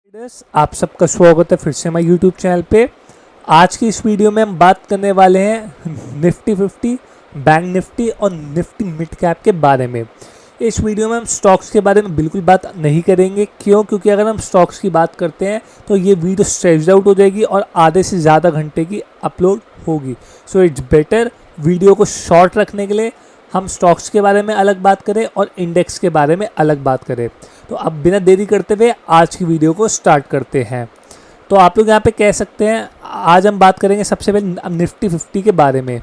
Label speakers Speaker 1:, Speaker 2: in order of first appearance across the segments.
Speaker 1: Traders, आप सबका स्वागत है फिर से हमारे यूट्यूब चैनल पे। आज की इस वीडियो में हम बात करने वाले हैं निफ्टी 50, बैंक निफ्टी और निफ्टी मिड कैप के बारे में। इस वीडियो में हम स्टॉक्स के बारे में बिल्कुल बात नहीं करेंगे। क्योंकि अगर हम स्टॉक्स की बात करते हैं तो ये वीडियो स्ट्रेच्ड आउट हो जाएगी और आधे से ज़्यादा घंटे की अपलोड होगी। सो इट्स बेटर वीडियो को शॉर्ट रखने के लिए हम स्टॉक्स के बारे में अलग बात करें और इंडेक्स के बारे में अलग बात करें। तो अब बिना देरी करते हुए आज की वीडियो को स्टार्ट करते हैं। तो आप लोग यहाँ पे कह सकते हैं आज हम बात करेंगे सबसे पहले निफ्टी 50 के बारे में।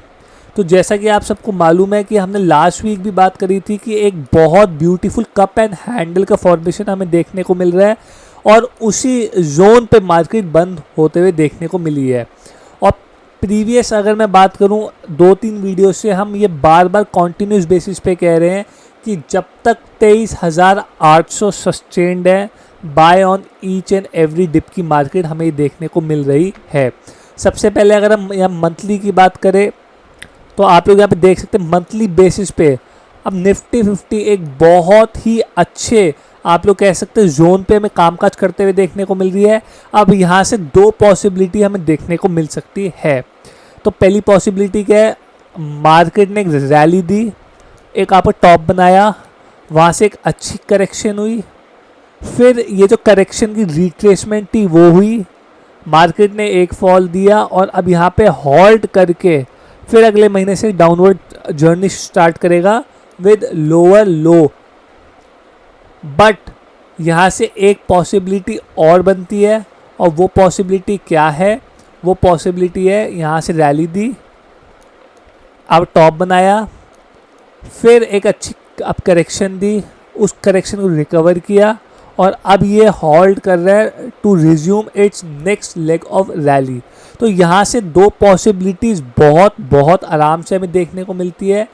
Speaker 1: तो जैसा कि आप सबको मालूम है कि हमने लास्ट वीक भी बात करी थी कि एक बहुत ब्यूटीफुल कप एंड हैंडल का फॉर्मेशन हमें देखने को मिल रहा है और उसी जोन पे मार्केट बंद होते हुए देखने को मिली है। और प्रीवियस अगर मैं बात करूं 2-3 वीडियो से हम ये बार बार कॉन्टीन्यूस बेसिस पे कह रहे हैं कि जब तक 23,800 सस्टेन्ड है, buy on each and every dip की मार्केट हमें देखने को मिल रही है। सबसे पहले अगर हम यहाँ मंथली की बात करें तो आप लोग यहाँ पे देख सकते हैं मंथली बेसिस पे अब निफ्टी 50 एक बहुत ही अच्छे आप लोग कह सकते हैं जोन पे हमें कामकाज करते हुए देखने को मिल रही है। अब यहाँ से दो पॉसिबिलिटी हमें देखने को मिल सकती है। तो पहली पॉसिबिलिटी क्या है, मार्केट ने एक रैली दी, एक आपको टॉप बनाया, वहाँ से एक अच्छी करेक्शन हुई, फिर ये जो करेक्शन की रिट्रेसमेंट थी वो हुई, मार्केट ने एक फॉल दिया और अब यहाँ पे हॉल्ट करके फिर अगले महीने से डाउनवर्ड जर्नी स्टार्ट करेगा विद लोअर लो। बट यहाँ से एक पॉसिबिलिटी और बनती है और वो पॉसिबिलिटी क्या है, वो पॉसिबिलिटी है यहाँ से रैली दी, अब टॉप बनाया, फिर एक अच्छी अब करेक्शन दी, उस करेक्शन को रिकवर किया और अब ये हॉल्ड कर रहा है to resume its next leg of rally. तो यहाँ से दो पॉसिबिलिटीज़ बहुत बहुत आराम से हमें देखने को मिलती है।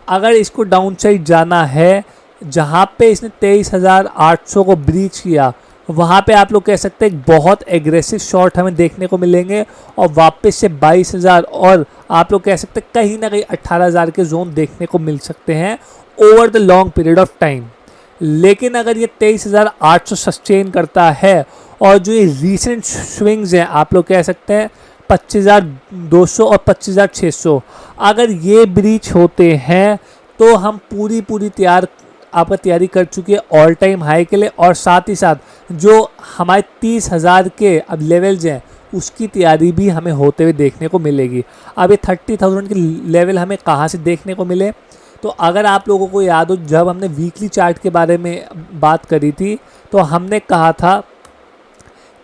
Speaker 1: अगर इसको डाउन साइड जाना है, जहाँ पे इसने 23,800 को ब्रीच किया, वहाँ पे आप लोग कह सकते हैं एक बहुत एग्रेसिव शॉट हमें देखने को मिलेंगे और वापस से 22,000 और आप लोग कह सकते हैं कहीं ना कहीं 18,000 के जोन देखने को मिल सकते हैं over the long period of time. लेकिन अगर ये 23,800 सस्टेन करता है और जो ये रीसेंट स्विंग्स हैं आप लोग कह सकते हैं 25,200 और 25,600 अगर ये ब्रीच होते हैं तो हम पूरी तैयारी कर चुकी है ऑल टाइम हाई के लिए और साथ ही साथ जो हमारे 30,000 के अब लेवल्स हैं उसकी तैयारी भी हमें होते हुए देखने को मिलेगी। अब ये 30,000 के लेवल हमें कहाँ से देखने को मिले, तो अगर आप लोगों को याद हो जब हमने वीकली चार्ट के बारे में बात करी थी तो हमने कहा था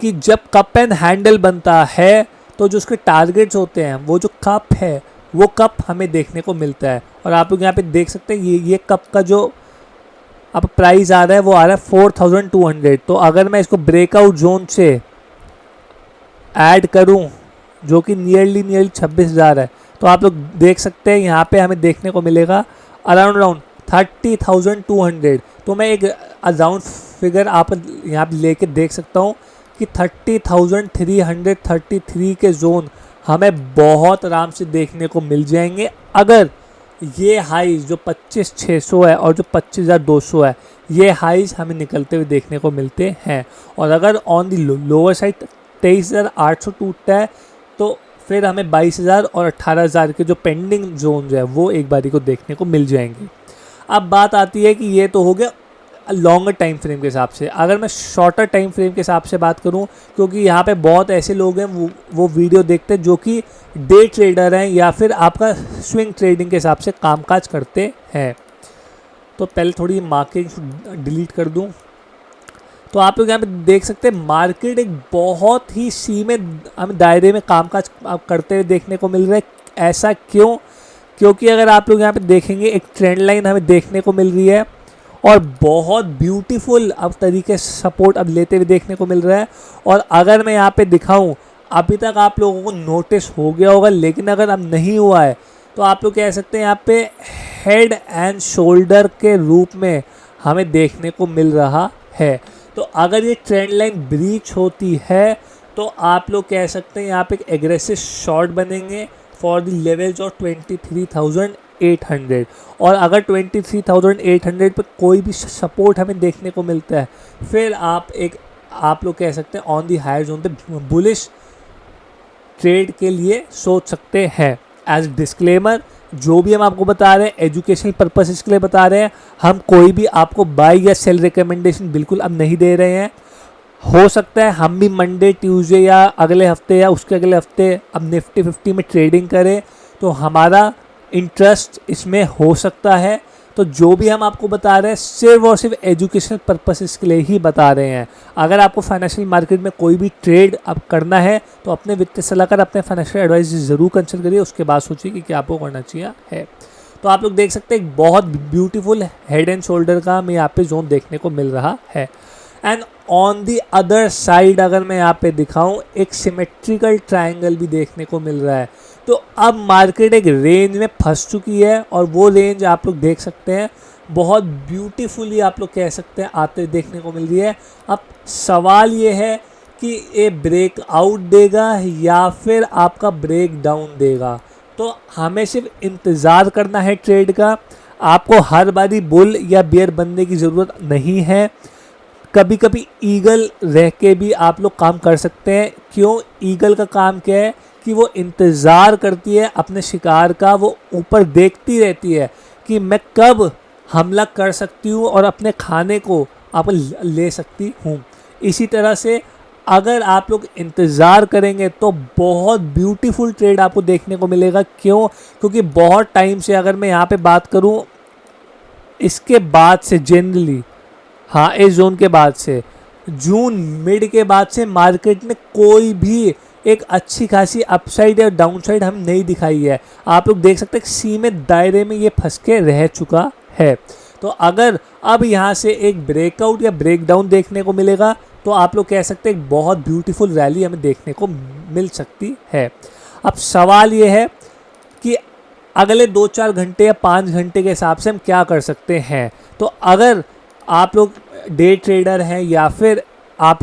Speaker 1: कि जब कप एंड हैंडल बनता है तो जो उसके टारगेट्स होते हैं वो जो कप है वो कप हमें देखने को मिलता है। और आप लोग यहाँ पे देख सकते हैं ये कप का जो अब प्राइस आ रहा है वो आ रहा है 4,200। तो अगर मैं इसको ब्रेकआउट जोन से ऐड करूं जो कि नियरली 26,000 है तो आप लोग देख सकते हैं यहाँ पे हमें देखने को मिलेगा अराउंड 30,200। तो मैं एक अराउंड फिगर आप यहाँ पे लेके देख सकता हूँ कि 30,333 के जोन हमें बहुत आराम से देखने को मिल जाएंगे अगर ये हाइज जो 25,600 है और जो 25,200 है ये हाइज हमें निकलते हुए देखने को मिलते हैं। और अगर ऑन दी लोअर साइड 23,800 टूटता है तो फिर हमें 22,000 और 18,000 के जो पेंडिंग जोन्स है वो एक बारी को देखने को मिल जाएंगे। अब बात आती है कि ये तो हो गया लॉन्गर टाइम फ्रेम के हिसाब से। अगर मैं शॉर्टर टाइम फ्रेम के हिसाब से बात करूं, क्योंकि यहाँ पे बहुत ऐसे लोग हैं वो वीडियो देखते हैं जो कि डे ट्रेडर हैं या फिर आपका स्विंग ट्रेडिंग के हिसाब से कामकाज करते हैं। तो पहले थोड़ी मार्केट डिलीट कर दूं। तो आप लोग यहाँ पे देख सकते हैं मार्केट एक बहुत ही सीमित हमें दायरे में कामकाज करते हुए देखने को मिल रहा है। ऐसा क्यों? क्योंकि अगर आप लोग यहाँ पे देखेंगे एक ट्रेंड लाइन हमें देखने को मिल रही है और बहुत ब्यूटीफुल अब तरीके से सपोर्ट अब लेते हुए देखने को मिल रहा है। और अगर मैं यहाँ पे दिखाऊं, अभी तक आप लोगों को नोटिस हो गया होगा, लेकिन अगर अब नहीं हुआ है तो आप लोग कह सकते हैं यहाँ पे हेड एंड शोल्डर के रूप में हमें देखने को मिल रहा है। तो अगर ये ट्रेंड लाइन ब्रीच होती है तो आप लोग कह सकते हैं यहाँ पे एक एग्रेसिव शॉर्ट बनेंगे फॉर द लेवल्स ऑफ 23,800। और अगर 23,800 पे कोई भी सपोर्ट हमें देखने को मिलता है फिर आप एक आप लोग कह सकते हैं ऑन दी हायर जोन पे बुलिश ट्रेड के लिए सोच सकते हैं। एज डिस्क्लेमर, जो भी हम आपको बता रहे हैं एजुकेशनल पर्पसेस के लिए बता रहे हैं, हम कोई भी आपको बाय या सेल रिकमेंडेशन बिल्कुल अब नहीं दे रहे हैं। हो सकता है हम भी मंडे ट्यूसडे या अगले हफ्ते या उसके अगले हफ्ते अब निफ्टी 50 में ट्रेडिंग करें, तो हमारा इंटरेस्ट इसमें हो सकता है। तो जो भी हम आपको बता रहे हैं सिर्फ और सिर्फ एजुकेशनल पर्पसेस के लिए ही बता रहे हैं। अगर आपको फाइनेंशियल मार्केट में कोई भी ट्रेड अब करना है तो अपने वित्तीय सलाहकार, अपने फाइनेंशियल एडवाइस ज़रूर कंसल्ट करिए, उसके बाद सोचिए कि क्या आपको करना चाहिए है। तो आप लोग देख सकते हैं एक बहुत ब्यूटीफुल हेड एंड शोल्डर का हमें यहाँ पे जोन देखने को मिल रहा है। And on the other side अगर मैं यहाँ पे दिखाऊं, एक सिमेट्रिकल ट्रायंगल भी देखने को मिल रहा है। तो अब मार्केट एक रेंज में फंस चुकी है और वो रेंज आप लोग देख सकते हैं बहुत ब्यूटीफुली आप लोग कह सकते हैं आते देखने को मिल रही है। अब सवाल ये है कि ये ब्रेक आउट देगा या फिर आपका ब्रेक डाउन देगा। तो हमें सिर्फ इंतज़ार करना है ट्रेड का। आपको हर बारी बुल या बियर बनने की ज़रूरत नहीं है। कभी कभी ईगल रह के भी आप लोग काम कर सकते हैं। क्यों? ईगल का काम क्या है कि वो इंतज़ार करती है अपने शिकार का, वो ऊपर देखती रहती है कि मैं कब हमला कर सकती हूँ और अपने खाने को आप ले सकती हूँ। इसी तरह से अगर आप लोग इंतज़ार करेंगे तो बहुत ब्यूटीफुल ट्रेड आपको देखने को मिलेगा। क्यों? क्योंकि बहुत टाइम से, अगर मैं यहाँ पे बात करूँ इसके बाद से जनरली, हाँ इस जोन के बाद से जून मिड के बाद से मार्केट में कोई भी एक अच्छी खासी अपसाइड या डाउनसाइड हम नहीं दिखाई है। आप लोग देख सकते हैं सीमित दायरे में ये फंस के रह चुका है। तो अगर अब यहाँ से एक ब्रेकआउट या ब्रेकडाउन देखने को मिलेगा तो आप लोग कह सकते हैं एक बहुत ब्यूटीफुल रैली हमें देखने को मिल सकती है। अब सवाल ये है कि अगले 2-4 घंटे या 5 घंटे के हिसाब से हम क्या कर सकते हैं। तो अगर आप लोग डे ट्रेडर हैं या फिर आप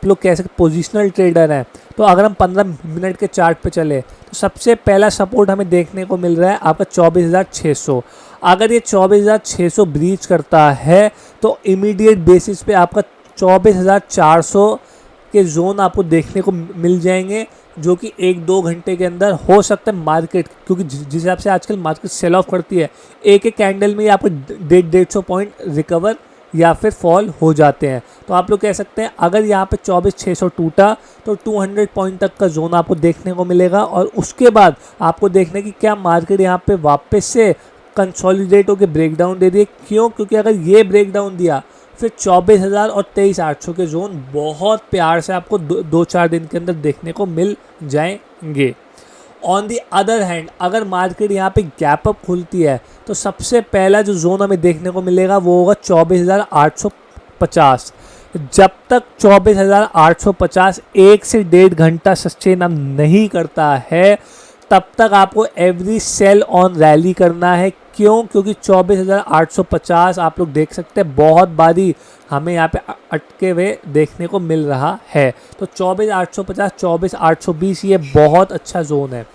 Speaker 1: लोग कह सकते पोजिशनल ट्रेडर हैं, तो अगर हम 15 मिनट के चार्ट पे चले तो सबसे पहला सपोर्ट हमें देखने को मिल रहा है आपका 24,600। अगर ये 24,600 ब्रीच करता है तो इमीडिएट बेसिस पे आपका 24,400 के जोन आपको देखने को मिल जाएंगे, जो कि 1-2 घंटे के अंदर हो सकता है मार्केट, क्योंकि जिस हिसाब से आजकल मार्केट सेल ऑफ करती है, एक एक कैंडल में आपको 150 पॉइंट रिकवर या फिर फॉल हो जाते हैं। तो आप लोग कह सकते हैं अगर यहाँ पे 24,600 टूटा तो 200 पॉइंट तक का जोन आपको देखने को मिलेगा और उसके बाद आपको देखना है कि क्या मार्केट यहाँ पे वापस से कंसोलिडेट होकर ब्रेकडाउन दे दिए। क्यों? क्योंकि अगर ये ब्रेकडाउन दिया फिर 24,000 और 23,800 के जोन बहुत प्यार से आपको 2-4 दिन के अंदर देखने को मिल जाएंगे। ऑन दी अदर हैंड अगर मार्केट यहाँ पे गैप अप खुलती है तो सबसे पहला जो जोन हमें देखने को मिलेगा वो होगा 24,850। जब तक 24,850 1 से 1.5 घंटा सस्टेन हम नहीं करता है तब तक आपको एवरी सेल ऑन रैली करना है। क्यों? क्योंकि 24,850 आप लोग देख सकते हैं बहुत बारी हमें यहाँ पे अटके हुए देखने को मिल रहा है। तो 24,850 24,820 ये बहुत अच्छा जोन है।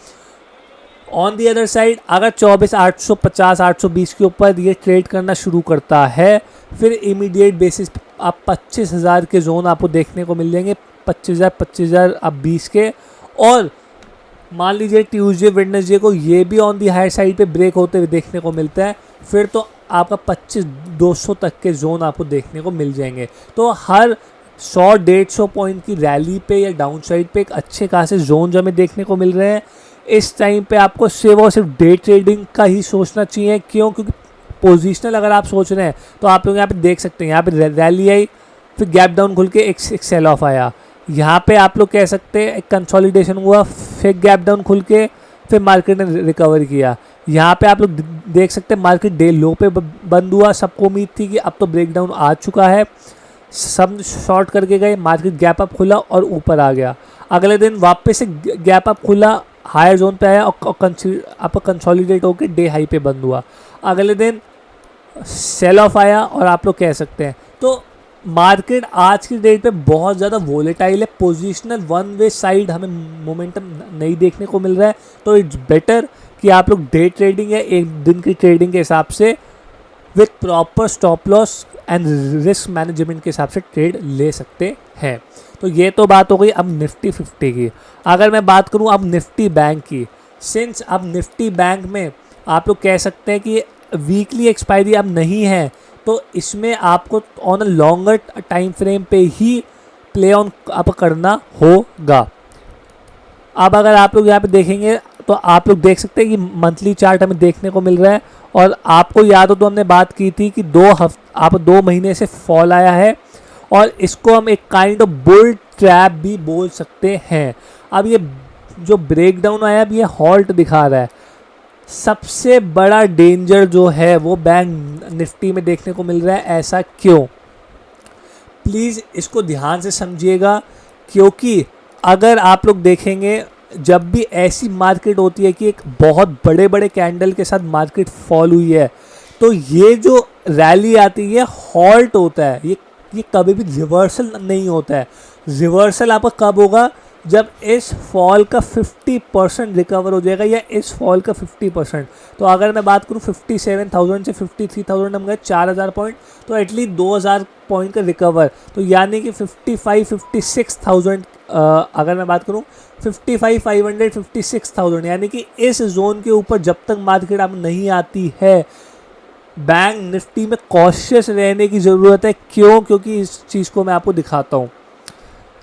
Speaker 1: ऑन दी अदर साइड अगर 24,850 820 के ऊपर ये ट्रेड करना शुरू करता है फिर इमीडिएट बेसिस आप 25,000 के जोन आपको देखने को मिल जाएंगे, 25,000 अब 20 के। और मान लीजिए ट्यूसडे वेडनेसडे को ये भी ऑन दी हायर साइड पे ब्रेक होते हुए देखने को मिलता है, फिर तो आपका 25,200 तक के जोन आपको देखने को मिल जाएंगे। तो हर 100-150 पॉइंट की रैली पे या डाउन साइड पे एक अच्छे खासे जोन जो हमें देखने को मिल रहे हैं। इस टाइम पे आपको सिर्फ और सिर्फ डे ट्रेडिंग का ही सोचना चाहिए। क्यों? क्योंकि पोजिशनल अगर आप सोच रहे हैं तो आप लोग यहाँ पे देख सकते हैं यहाँ पे रैली आई, फिर गैप डाउन खुल के एक सेल ऑफ आया, यहाँ पे आप लोग कह सकते हैं एक कंसोलिडेशन हुआ, फिर गैप डाउन खुल के फिर मार्केट ने रिकवर किया। यहाँ पे आप लोग देख सकते हैं मार्केट डे लो पे बंद हुआ, सबको उम्मीद थी कि अब तो ब्रेकडाउन आ चुका है, सब शॉर्ट करके गए, मार्केट गैप अप खुला और ऊपर आ गया। अगले दिन वापस से गैप अप खुला, हायर जोन पे आया और आपका कंसोलिडेट होकर डे हाई पे बंद हुआ। अगले दिन सेल ऑफ आया और आप लोग कह सकते हैं तो मार्केट आज की डेट पे बहुत ज़्यादा वोलेटाइल है। पोजिशनल वन वे साइड हमें मोमेंटम नहीं देखने को मिल रहा है। तो इट्स बेटर कि आप लोग डे ट्रेडिंग या एक दिन की ट्रेडिंग के हिसाब से with proper stop loss and risk management के हिसाब से ट्रेड ले सकते हैं। तो ये तो बात हो गई अब निफ्टी 50 की। अगर मैं बात करूँ अब निफ्टी बैंक की, सिंस अब निफ्टी बैंक में आप लोग कह सकते हैं कि वीकली एक्सपायरी अब नहीं है, तो इसमें आपको on a longer time frame पे ही प्ले ऑन आप करना होगा। अब अगर आप लोग यहाँ पे देखेंगे तो आप लोग देख सकते हैं कि मंथली चार्ट हमें देखने को मिल रहा है, और आपको याद हो तो हमने बात की थी कि 2 महीने से फॉल आया है, और इसको हम एक काइंड ऑफ बुल ट्रैप भी बोल सकते हैं। अब ये जो ब्रेकडाउन आया, अब ये हॉल्ट दिखा रहा है। सबसे बड़ा डेंजर जो है वो बैंक निफ्टी में देखने को मिल रहा है। ऐसा क्यों? प्लीज़ इसको ध्यान से समझिएगा, क्योंकि अगर आप लोग देखेंगे जब भी ऐसी मार्केट होती है कि एक बहुत बड़े बड़े कैंडल के साथ मार्केट फॉल हुई है, तो ये जो रैली आती है हॉल्ट होता है, ये कभी भी रिवर्सल नहीं होता है। रिवर्सल आपका कब होगा? जब इस फॉल का 50% रिकवर हो जाएगा, या इस फॉल का 50%। तो अगर मैं बात करूँ 57,000 से 53,000 हम गए 4,000 पॉइंट, तो एटलीस्ट 2,000 पॉइंट का रिकवर, तो यानी कि 56,000 अगर मैं बात करूँ 55,500 56,000, यानी कि इस जोन के ऊपर जब तक मार्केट अब नहीं आती है, बैंक निफ्टी में कॉशियस रहने की ज़रूरत है। क्यों? क्योंकि इस चीज़ को मैं आपको दिखाता हूँ।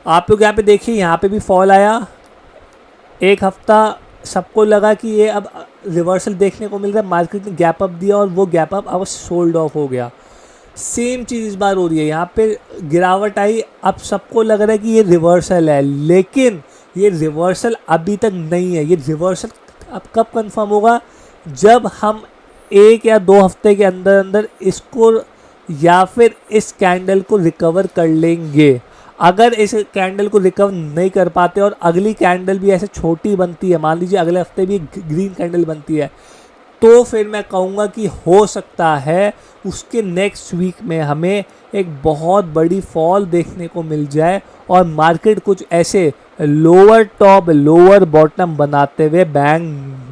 Speaker 1: आप लोग यहाँ पे देखिए, यहाँ पे भी फॉल आया, एक हफ्ता सबको लगा कि ये अब रिवर्सल देखने को मिल रहा है, मार्केट ने गैप अप दिया और वो गैप अप अब सोल्ड ऑफ हो गया। सेम चीज़ इस बार हो रही है, यहाँ पे गिरावट आई, अब सबको लग रहा है कि ये रिवर्सल है, लेकिन ये रिवर्सल अभी तक नहीं है। ये रिवर्सल अब कब कंफर्म होगा? जब हम 1 या 2 हफ्ते के अंदर अंदर इसको या फिर इस कैंडल को रिकवर कर लेंगे। अगर इस कैंडल को रिकवर नहीं कर पाते और अगली कैंडल भी ऐसे छोटी बनती है, मान लीजिए अगले हफ्ते भी ग्रीन कैंडल बनती है, तो फिर मैं कहूँगा कि हो सकता है उसके नेक्स्ट वीक में हमें एक बहुत बड़ी फॉल देखने को मिल जाए और मार्केट कुछ ऐसे लोअर टॉप लोअर बॉटम बनाते हुए बैंक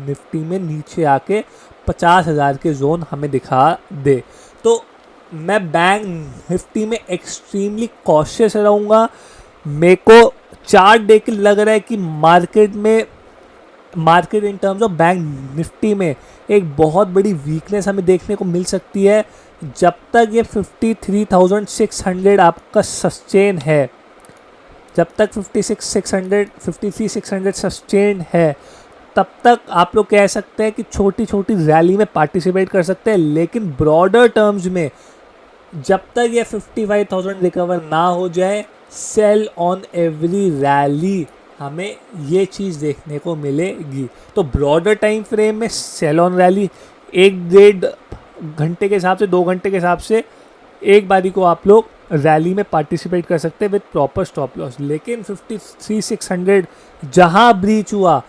Speaker 1: निफ्टी में नीचे आके 50,000 के जोन हमें दिखा दे। तो मैं बैंक निफ्टी में एक्सट्रीमली कॉशियस रहूँगा। मेरे को चार्ट देख के लग रहा है कि market in terms of bank Nifty में एक बहुत बड़ी वीकनेस हमें देखने को मिल सकती है। जब तक ये 53,600 आपका सस्टेन है, जब तक 53,600 सस्टेन है, तब तक आप लोग कह सकते हैं कि छोटी छोटी रैली में पार्टिसिपेट कर सकते हैं। लेकिन ब्रॉडर टर्म्स में जब तक ये 55,000 रिकवर ना हो जाए, सेल ऑन एवरी रैली, हमें ये चीज़ देखने को मिलेगी। तो ब्रॉडर टाइम फ्रेम में सेल ऑन रैली 1-1.5 घंटे के हिसाब से, 2 घंटे के हिसाब से एक बारी को आप लोग रैली में पार्टिसिपेट कर सकते हैं विद प्रॉपर स्टॉप लॉस। लेकिन 53,600 जहाँ ब्रीच हुआ,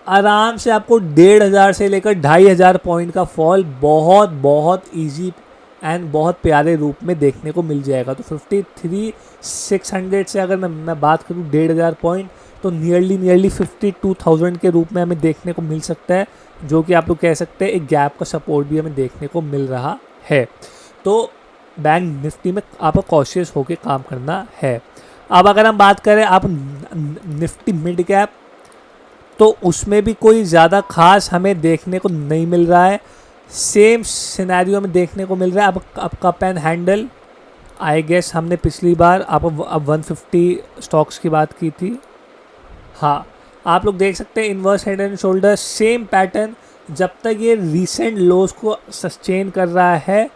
Speaker 1: आराम से आपको 1,500 से लेकर 2,500 पॉइंट का फॉल बहुत बहुत ईजी एंड बहुत प्यारे रूप में देखने को मिल जाएगा। तो 53,600 से अगर मैं बात करूँ 1,500 पॉइंट, तो नियरली 52,000 के रूप में हमें देखने को मिल सकता है, जो कि आप लोग कह सकते हैं एक गैप का सपोर्ट भी हमें देखने को मिल रहा है। तो बैंक निफ्टी में आपको कॉशियस होकर काम करना है। अब अगर हम बात करें आप निफ्टी मिड कैप, तो उसमें भी कोई ज़्यादा खास हमें देखने को नहीं मिल रहा है। सेम सिनेरियो में देखने को मिल रहा है। अब cup and handle, I guess हमने पिछली बार अब 150 स्टॉक्स की बात की थी। हाँ, आप लोग देख सकते हैं inverse head and shoulder, same pattern. जब तक ये रीसेंट लोज को सस्टेन कर रहा है,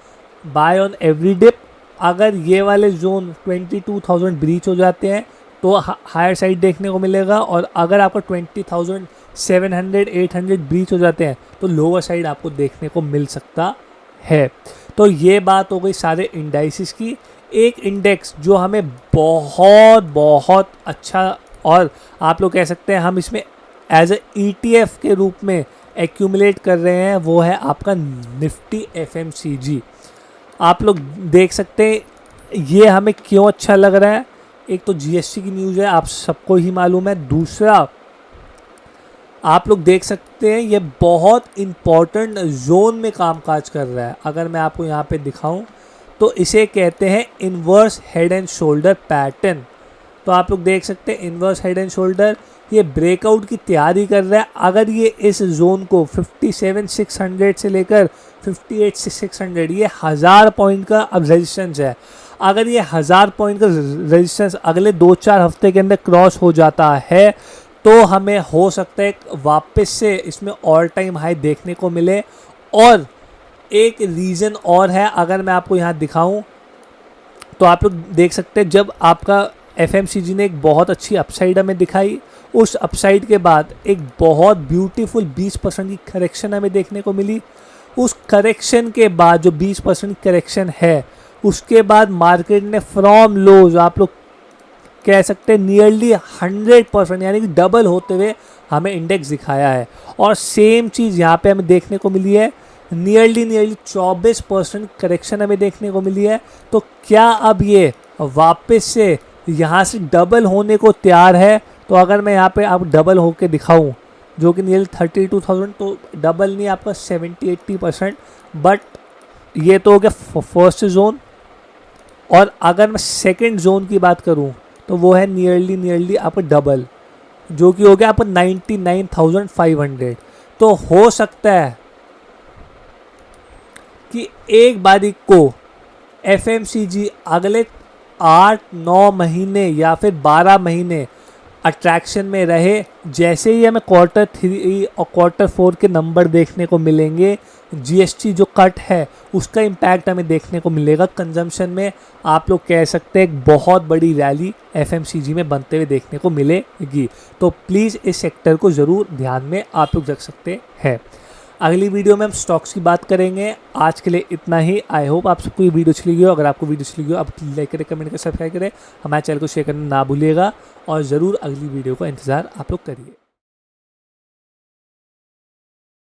Speaker 1: बाय ऑन एवरी डिप। अगर ये वाले जोन 22,000 ब्रीच हो जाते हैं तो हायर साइड देखने को मिलेगा, और अगर आपका 20,700 800 ब्रीच हो जाते हैं तो लोअर साइड आपको देखने को मिल सकता है। तो ये बात हो गई सारे इंडाइसिस की। एक इंडेक्स जो हमें बहुत बहुत अच्छा, और आप लोग कह सकते हैं हम इसमें एज ए ETF के रूप में एक्यूमुलेट कर रहे हैं, वो है आपका निफ्टी FMCG। आप लोग देख सकते हैं ये हमें क्यों अच्छा लग रहा है। एक तो GST की न्यूज़ है, आप सबको ही मालूम है। दूसरा, आप लोग देख सकते हैं ये बहुत इम्पॉर्टेंट जोन में कामकाज कर रहा है। अगर मैं आपको यहाँ पे दिखाऊं तो इसे कहते हैं inverse head and shoulder pattern. तो आप लोग देख सकते हैं इन्वर्स हेड एंड शोल्डर ये ब्रेकआउट की तैयारी कर रहा है। अगर ये इस जोन को 57,600 से लेकर 58,600, ये 1000 पॉइंट का अब रेजिस्टेंस है। अगर ये 1000 पॉइंट का रेजिस्टेंस अगले 2-4 हफ्ते के अंदर क्रॉस हो जाता है तो हमें हो सकता है वापस से इसमें ऑल टाइम हाई देखने को मिले। और एक रीज़न और है, अगर मैं आपको यहाँ दिखाऊं तो आप लोग देख सकते हैं जब आपका FMCG ने एक बहुत अच्छी अपसाइड हमें दिखाई, उस अपसाइड के बाद एक बहुत ब्यूटीफुल 20% की करेक्शन हमें देखने को मिली। उस करेक्शन के बाद जो 20% करेक्शन है, उसके बाद मार्केट ने फ्रॉम लोज आप लोग कह सकते हैं नियरली 100% यानी कि डबल होते हुए हमें इंडेक्स दिखाया है। और सेम चीज़ यहाँ पे हमें देखने को मिली है, नियरली 24% करेक्शन हमें देखने को मिली है। तो क्या अब ये वापस से यहाँ से डबल होने को तैयार है? तो अगर मैं यहाँ पे आप डबल होके दिखाऊं जो कि नियरली 32,000, तो डबल नहीं आपका 70-80%, बट ये तो हो गया फर्स्ट जोन। और अगर मैं सेकंड जोन की बात करूं तो वो है नियरली आपका डबल, जो कि हो गया आपका 99,500। तो हो सकता है कि एक बारी को FMCG अगले 8-9 महीने या फिर 12 महीने अट्रैक्शन में रहे। जैसे ही हमें Q3 और Q4 के नंबर देखने को मिलेंगे, GST जो कट है उसका इम्पैक्ट हमें देखने को मिलेगा कंजम्पशन में। आप लोग कह सकते हैं एक बहुत बड़ी रैली FMCG में बनते हुए देखने को मिलेगी। तो प्लीज़ इस सेक्टर को ज़रूर ध्यान में आप लोग रख सकते हैं। अगली वीडियो में हम स्टॉक्स की बात करेंगे। आज के लिए इतना ही। आई होप आप सबको ये वीडियो अच्छी लगी हो। अगर आपको वीडियो अच्छी लगी हो आप लाइक करें, कमेंट करें, सब्सक्राइब करें, हमारे चैनल को शेयर करना ना भूलिएगा। और ज़रूर अगली वीडियो का इंतज़ार आप लोग करिए।